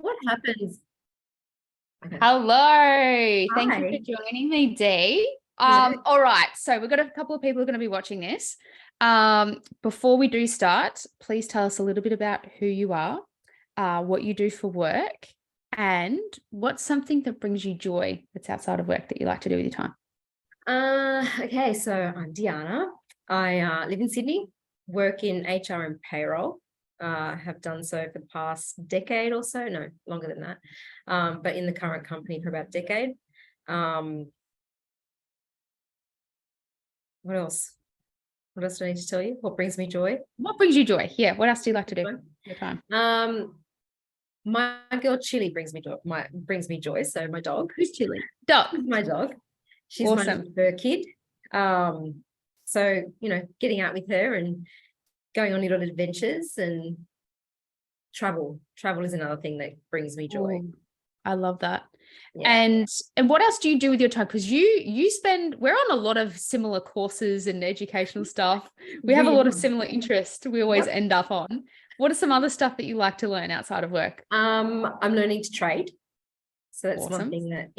What happens? Okay. Hello. Thank you Hi. for joining me, Dee. Hello. All right. So we've got a couple of people who are going to be watching this. Before we do start, please tell us a little bit about who you are, what you do for work, and what's something that brings you joy that's outside of work that you like to do with your time. Okay, so I'm Deanna. I live in Sydney, work in HR and payroll. Have done so for the past decade or so, no, longer than that. But in the current company for about a decade. What else? What else do I need to tell you? What brings me joy? What brings you joy? Yeah. What else do you like to do with your time? My girl Chili brings me joy. So my dog. Who's Chili? Dog. My dog. She's Awesome. my fur kid. So getting out with her and going on little adventures and travel. Travel is another thing that brings me joy. Ooh, I love that. Yeah. And what else do you do with your time? Because we're on a lot of similar courses and educational stuff. We have a lot of similar interests we always end up on. What are some other stuff that you like to learn outside of work? I'm learning to trade. So that's Awesome. one thing that,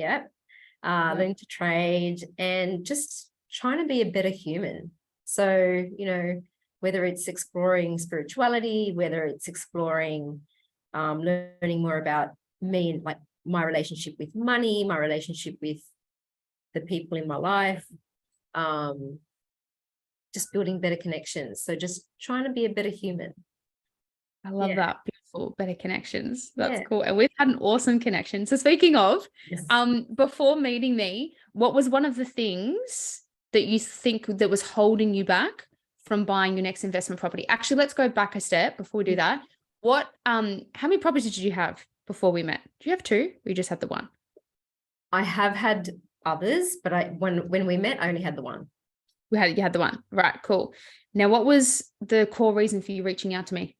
learning to trade and just trying to be a better human. So, whether it's exploring spirituality, whether it's exploring, learning more about me and like my relationship with money, my relationship with the people in my life, just building better connections. So just trying to be a better human. I love that. Beautiful, better connections. That's Yeah. cool. And we've had an awesome connection. So speaking of, Yes. Before meeting me, what was one of the things that you think that was holding you back from buying your next investment property? Actually, let's go back a step before we do that. How many properties did you have before we met? Do you have two? Or you just had the one? I have had others, but when we met, I only had the one. You had the one. Right, cool. Now, what was the core reason for you reaching out to me?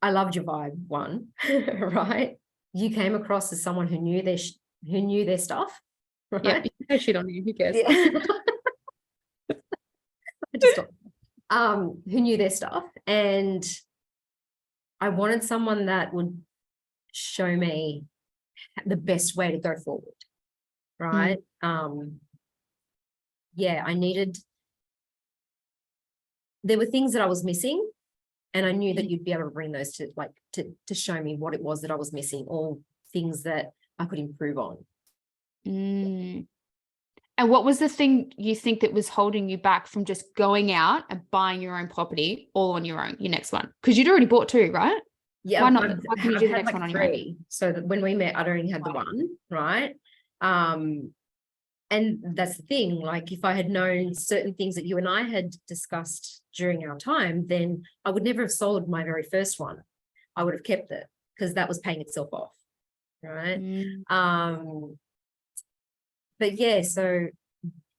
I loved your vibe, one, right? You came across as someone who knew their stuff, right? Yeah, you can shit on you. Who cares? Yeah. Who knew their stuff, and I wanted someone that would show me the best way to go forward, right? There were things that I was missing, and I knew that you'd be able to bring those to show me what it was that I was missing, or things that I could improve on. And what was the thing you think that was holding you back from just going out and buying your own property all on your own, your next one? Because you'd already bought two, right? Yeah. Why not? Why can you do the next one on your own? Three. So that when we met, I'd only had the one, right? And that's the thing, like if I had known certain things that you and I had discussed during our time, then I would never have sold my very first one. I would have kept it because that was paying itself off, right? But yeah,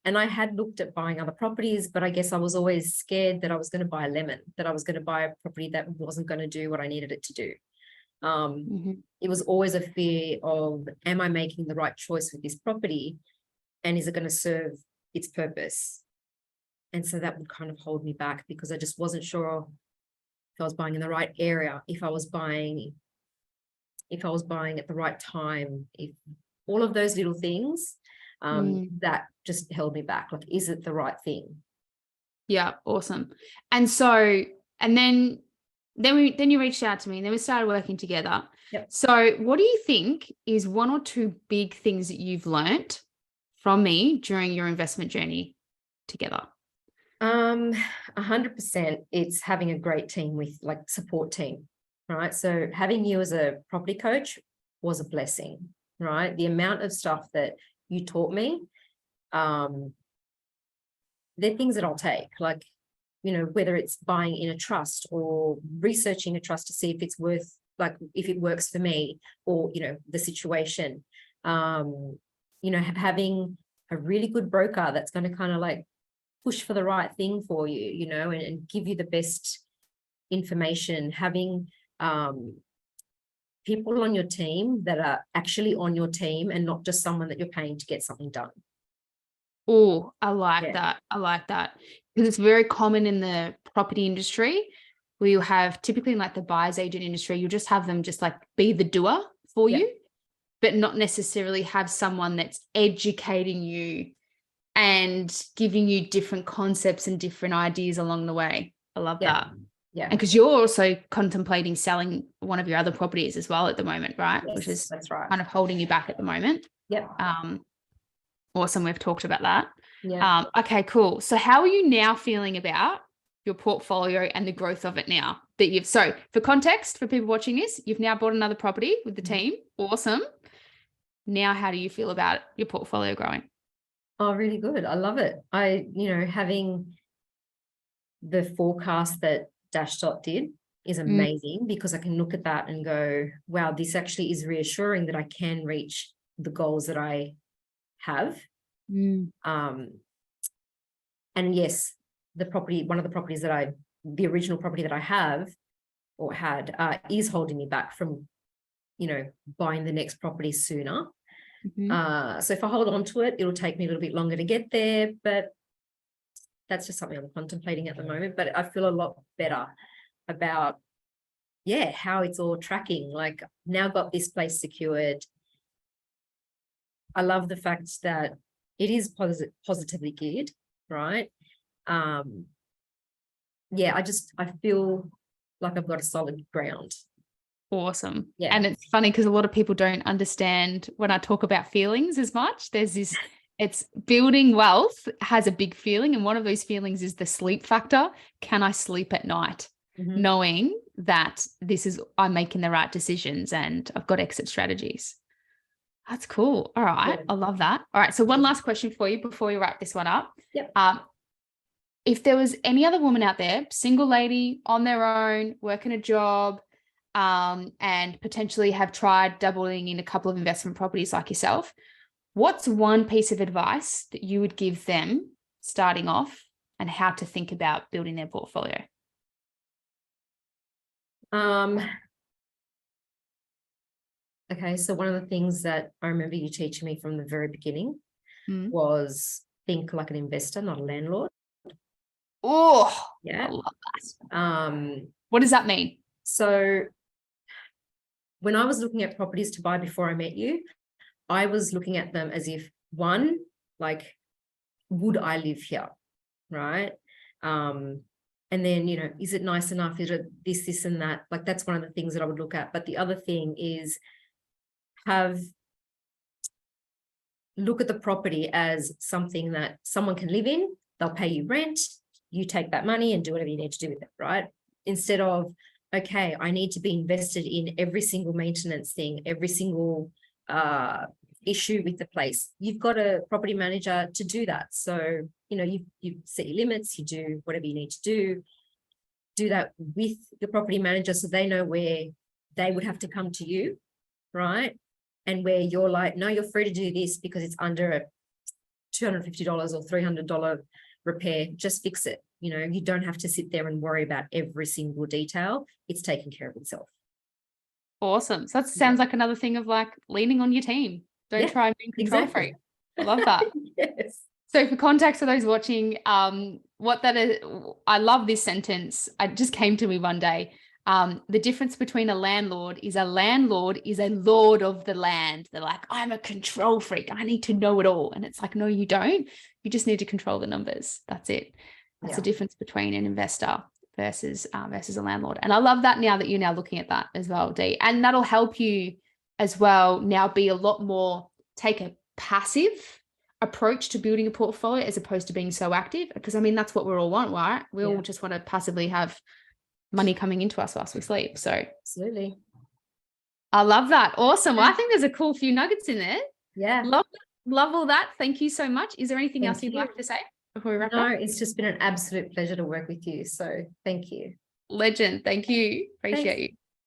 and I had looked at buying other properties, but I guess I was always scared that I was going to buy a lemon, that I was going to buy a property that wasn't going to do what I needed it to do. It was always a fear of, am I making the right choice with this property? And is it going to serve its purpose? And so that would kind of hold me back because I just wasn't sure if I was buying in the right area, if I was buying at the right time, if all of those little things that just held me back. Like, is it the right thing? Yeah, awesome. And so, and then you reached out to me and then we started working together. Yep. So what do you think is one or two big things that you've learnt from me during your investment journey together? 100%. It's having a great team with like support team, right? So having you as a property coach was a blessing, right? The amount of stuff that you taught me, they're things that I'll take, like, whether it's buying in a trust or researching a trust to see if it's worth, like, if it works for me or, the situation, having a really good broker that's going to kind of like push for the right thing for you, and give you the best information, having people on your team that are actually on your team and not just someone that you're paying to get something done. Oh, I like that. I like that because it's very common in the property industry where you have typically in like the buyer's agent industry, you just have them just like be the doer for you, but not necessarily have someone that's educating you and giving you different concepts and different ideas along the way. I love that. Yeah. And because you're also contemplating selling one of your other properties as well at the moment, right? Yes, Which is that's right. kind of holding you back at the moment. Yep. Awesome. We've talked about that. Yeah. Okay, cool. So how are you now feeling about your portfolio and the growth of it now that so for context, for people watching this, you've now bought another property with the team. Awesome. Now, how do you feel about your portfolio growing? Oh, really good. I love it. Having the forecast that Dashdot did is amazing because I can look at that and go, wow, this actually is reassuring that I can reach the goals that I have. And yes, one of the original property that I have or had is holding me back from, buying the next property sooner. So if I hold on to it, it'll take me a little bit longer to get there, but that's just something I'm contemplating at the moment. But I feel a lot better about, how it's all tracking. Like now got this place secured. I love the fact that it is positively geared, right? I feel like I've got a solid ground. Awesome. Yeah. And it's funny because a lot of people don't understand when I talk about feelings as much. There's this, it's building wealth has a big feeling. And one of those feelings is the sleep factor. Can I sleep at night? Knowing that I'm making the right decisions and I've got exit strategies. That's cool. All right. Yeah. I love that. All right. So one last question for you before we wrap this one up. Yep. If there was any other woman out there, single lady on their own, working a job, and potentially have tried doubling in a couple of investment properties like yourself, what's one piece of advice that you would give them starting off and how to think about building their portfolio? Okay, so one of the things that I remember you teaching me from the very beginning was think like an investor, not a landlord. Oh, yeah. I love that. What does that mean? So when I was looking at properties to buy before I met you, I was looking at them as if, one, like, would I live here, right? And then, is it nice enough? Is it this, and that? Like, that's one of the things that I would look at. But the other thing is look at the property as something that someone can live in. They'll pay you rent. You take that money and do whatever you need to do with it, right? Instead of, okay, I need to be invested in every single maintenance thing, every single issue with the place. You've got a property manager to do that. So, you set your limits, you do whatever you need to do that with your property manager so they know where they would have to come to you, right? And where you're like, no, you're free to do this because it's under a $250 or $300 repair, just fix it. You don't have to sit there and worry about every single detail. It's taken care of itself. Awesome. So that sounds like another thing of like leaning on your team. Don't try and be control freak. I love that. Yes. So for context for those watching, what that is, I love this sentence. It just came to me one day. The difference between a landlord is a lord of the land. They're like, I'm a control freak. I need to know it all. And it's like, no, you don't. You just need to control the numbers. That's it. That's the difference between an investor versus a landlord. And I love that now that you're now looking at that as well, Dee. And that'll help you as well now be a lot more, take a passive approach to building a portfolio as opposed to being so active. Because I mean, that's what we all want, right? We all just want to passively have money coming into us whilst we sleep. So absolutely. I love that. Awesome. Well, I think there's a cool few nuggets in there. Yeah. Love all that. Thank you so much. Is there anything else you'd like to say before we wrap up? No, it's just been an absolute pleasure to work with you. So thank you. Legend. Thank you. Appreciate you.